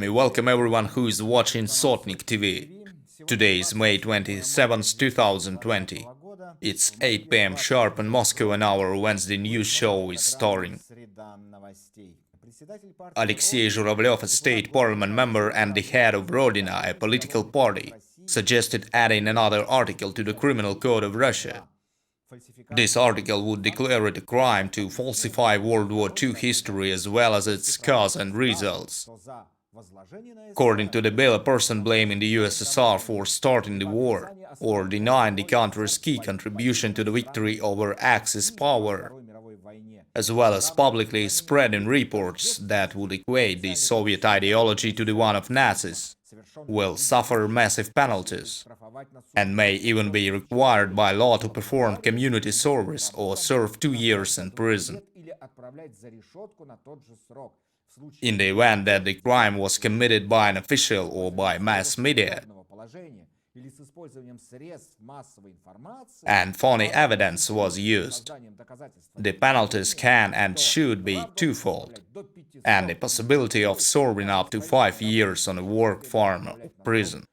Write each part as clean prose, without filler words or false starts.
let me welcome everyone who is watching Sotnik-TV. Today is May 27th, 2020. It's 8 p.m. sharp in Moscow, and our Wednesday news show is starring. Alexei Zhuravlev, a state parliament member and the head of Rodina, a political party, suggested adding another article to the criminal code of Russia. This article would declare it a crime to falsify World War II history as well as its cause and results. According to the bill, a person blaming the USSR for starting the war or denying the country's key contribution to the victory over Axis power, as well as publicly spreading reports that would equate the Soviet ideology to the one of Nazis, will suffer massive penalties and may even be required by law to perform community service or serve 2 years in prison. In the event that the crime was committed by an official or by mass media, and phony evidence was used, the penalties can and should be twofold, and the possibility of serving up to 5 years on a work farm or prison.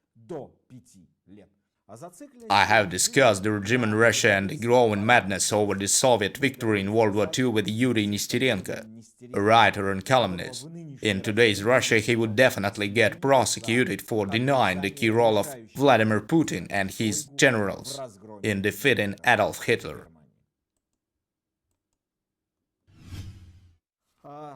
I have discussed the regime in Russia and the growing madness over the Soviet victory in World War II with Yuri Nesterenko, a writer and columnist. In today's Russia, he would definitely get prosecuted for denying the key role of Vladimir Putin and his generals in defeating Adolf Hitler.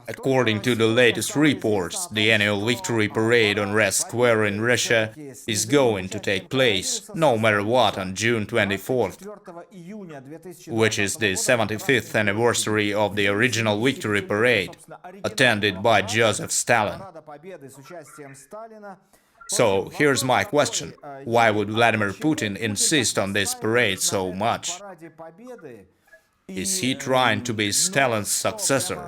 According to the latest reports, the annual victory parade on Red Square in Russia is going to take place, no matter what, on June 24th, which is the 75th anniversary of the original victory parade, attended by Joseph Stalin. So, here's my question: why would Vladimir Putin insist on this parade so much? Is he trying to be Stalin's successor?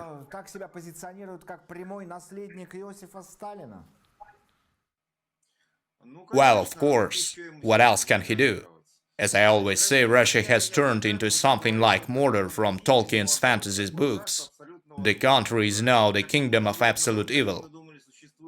Well, of course, what else can he do? As I always say, Russia has turned into something like Mordor from Tolkien's fantasy books. The country is now the kingdom of absolute evil.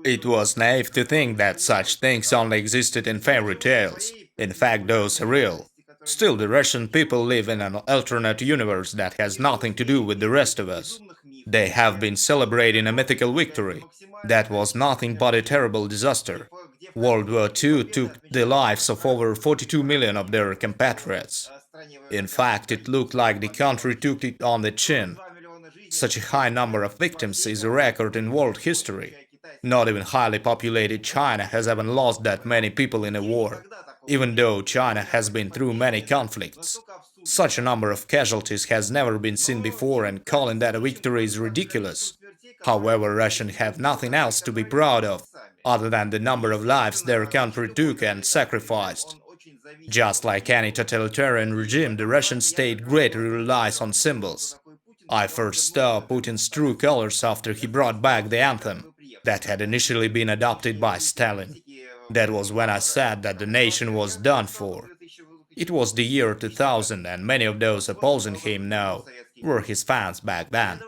It was naive to think that such things only existed in fairy tales. In fact, those are real. Still, the Russian people live in an alternate universe that has nothing to do with the rest of us. They have been celebrating a mythical victory. That was nothing but a terrible disaster. World War II took the lives of over 42 million of their compatriots. In fact, it looked like the country took it on the chin. Such a high number of victims is a record in world history. Not even highly populated China has ever lost that many people in a war, even though China has been through many conflicts. Such a number of casualties has never been seen before, and calling that a victory is ridiculous. However, Russians have nothing else to be proud of, other than the number of lives their country took and sacrificed. Just like any totalitarian regime, the Russian state greatly relies on symbols. I first saw Putin's true colors after he brought back the anthem that had initially been adopted by Stalin. That was when I said that the nation was done for. It was the year 2000, and many of those opposing him now were his fans back then.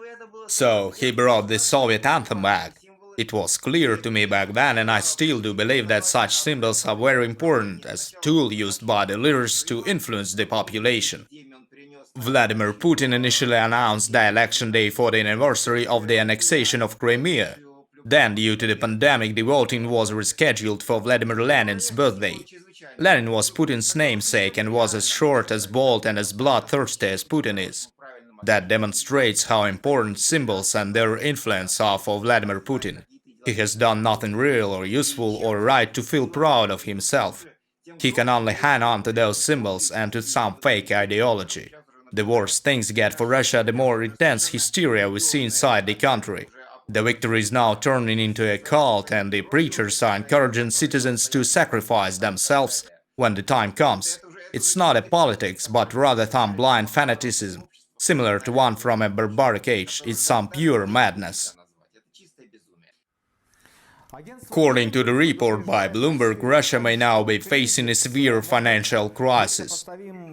So he brought the Soviet anthem back. It was clear to me back then, and I still do believe that such symbols are very important as a tool used by the leaders to influence the population. Vladimir Putin initially announced the election day for the anniversary of the annexation of Crimea. Then, due to the pandemic, the voting was rescheduled for Vladimir Lenin's birthday. Lenin was Putin's namesake and was as short, as bold, and as bloodthirsty as Putin is. That demonstrates how important symbols and their influence are for Vladimir Putin. He has done nothing real or useful or right to feel proud of himself. He can only hang on to those symbols and to some fake ideology. The worse things get for Russia, the more intense hysteria we see inside the country. The victory is now turning into a cult, and the preachers are encouraging citizens to sacrifice themselves when the time comes. It's not a politics, but rather some blind fanaticism, similar to one from a barbaric age. It's some pure madness. According to the report by Bloomberg, Russia may now be facing a severe financial crisis,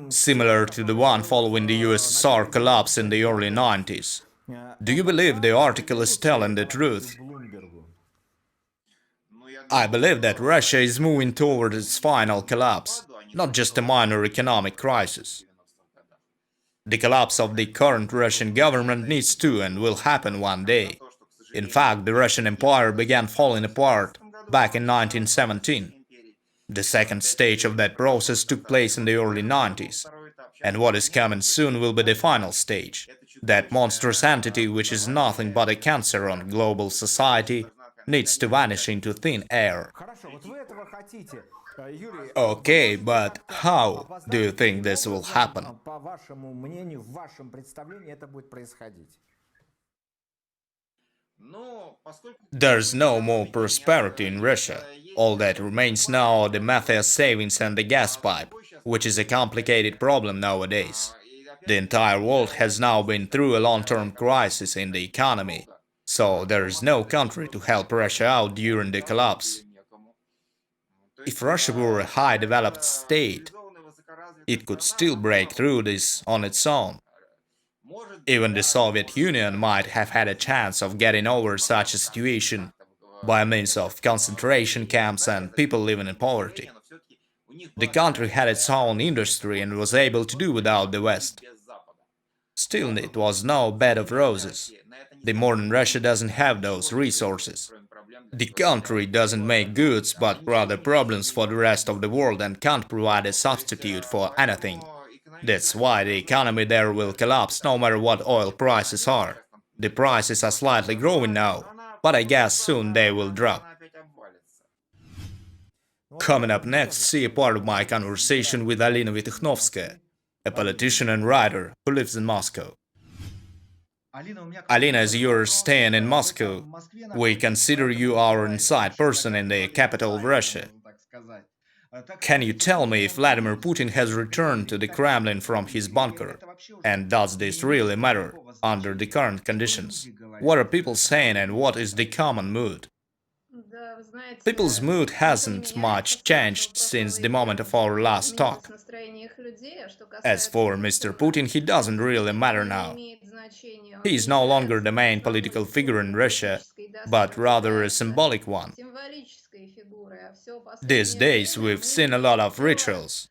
similar to the one following the USSR collapse in the early 90s. Do you believe the article is telling the truth? I believe that Russia is moving toward its final collapse, not just a minor economic crisis. The collapse of the current Russian government needs to and will happen one day. In fact, the Russian Empire began falling apart back in 1917. The second stage of that process took place in the early 90s. And what is coming soon will be the final stage. That monstrous entity, which is nothing but a cancer on global society, needs to vanish into thin air. Okay, but how do you think this will happen? There's no more prosperity in Russia. All that remains now are the mafia savings and the gas pipe, which is a complicated problem nowadays. The entire world has now been through a long-term crisis in the economy, so there is no country to help Russia out during the collapse. If Russia were a high-developed state, it could still break through this on its own. Even the Soviet Union might have had a chance of getting over such a situation by means of concentration camps and people living in poverty. The country had its own industry and was able to do without the West. Still, it was no bed of roses. The modern Russia doesn't have those resources. The country doesn't make goods, but rather problems for the rest of the world and can't provide a substitute for anything. That's why the economy there will collapse no matter what oil prices are. The prices are slightly growing now, but I guess soon they will drop. Coming up next, see a part of my conversation with Alina Vytukhnovskaya, a politician and writer who lives in Moscow. Alina, as you're staying in Moscow, we consider you our inside person in the capital of Russia. Can you tell me if Vladimir Putin has returned to the Kremlin from his bunker? And does this really matter under the current conditions? What are people saying and what is the common mood? People's mood hasn't much changed since the moment of our last talk. As for Mr. Putin, he doesn't really matter now. He is no longer the main political figure in Russia, but rather a symbolic one. These days we've seen a lot of rituals,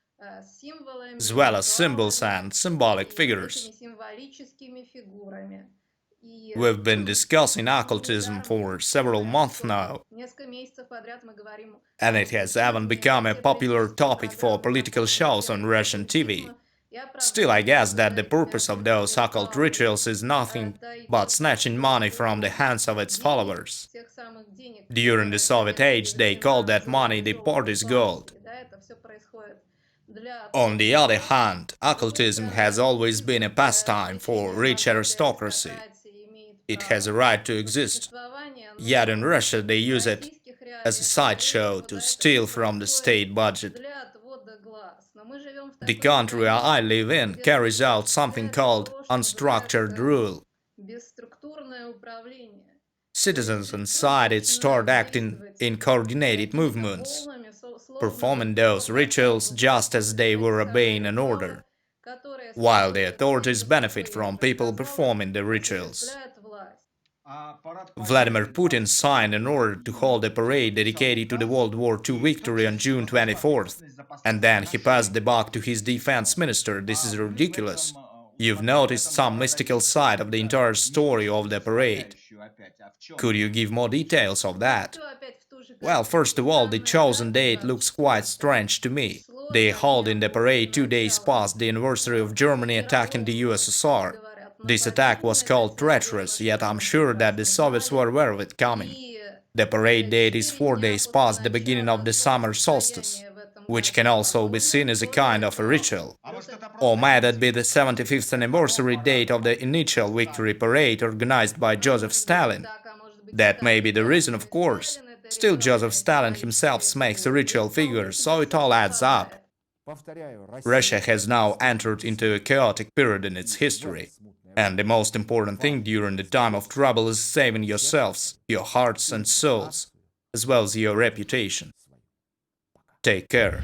as well as symbols and symbolic figures. We've been discussing occultism for several months now, and it has even become a popular topic for political shows on Russian TV. Still, I guess that the purpose of those occult rituals is nothing but snatching money from the hands of its followers. During the Soviet age, they called that money the party's gold. On the other hand, occultism has always been a pastime for rich aristocracy. It has a right to exist. Yet in Russia they use it as a sideshow to steal from the state budget. The country I live in carries out something called unstructured rule. Citizens inside it start acting in coordinated movements, performing those rituals just as they were obeying an order, while the authorities benefit from people performing the rituals. Vladimir Putin signed an order to hold a parade dedicated to the World War II victory on June 24th, and then he passed the buck to his defense minister. This is ridiculous. You've noticed some mystical side of the entire story of the parade. Could you give more details of that? Well, first of all, the chosen date looks quite strange to me. They hold in the parade 2 days past the anniversary of Germany attacking the USSR. This attack was called treacherous, yet I'm sure that the Soviets were aware of it coming. The parade date is 4 days past the beginning of the summer solstice, which can also be seen as a kind of a ritual. Or may that be the 75th anniversary date of the initial victory parade organized by Joseph Stalin? That may be the reason, of course. Still, Joseph Stalin himself makes a ritual figure, so it all adds up. Russia has now entered into a chaotic period in its history. And the most important thing during the time of trouble is saving yourselves, your hearts and souls, as well as your reputation. Take care.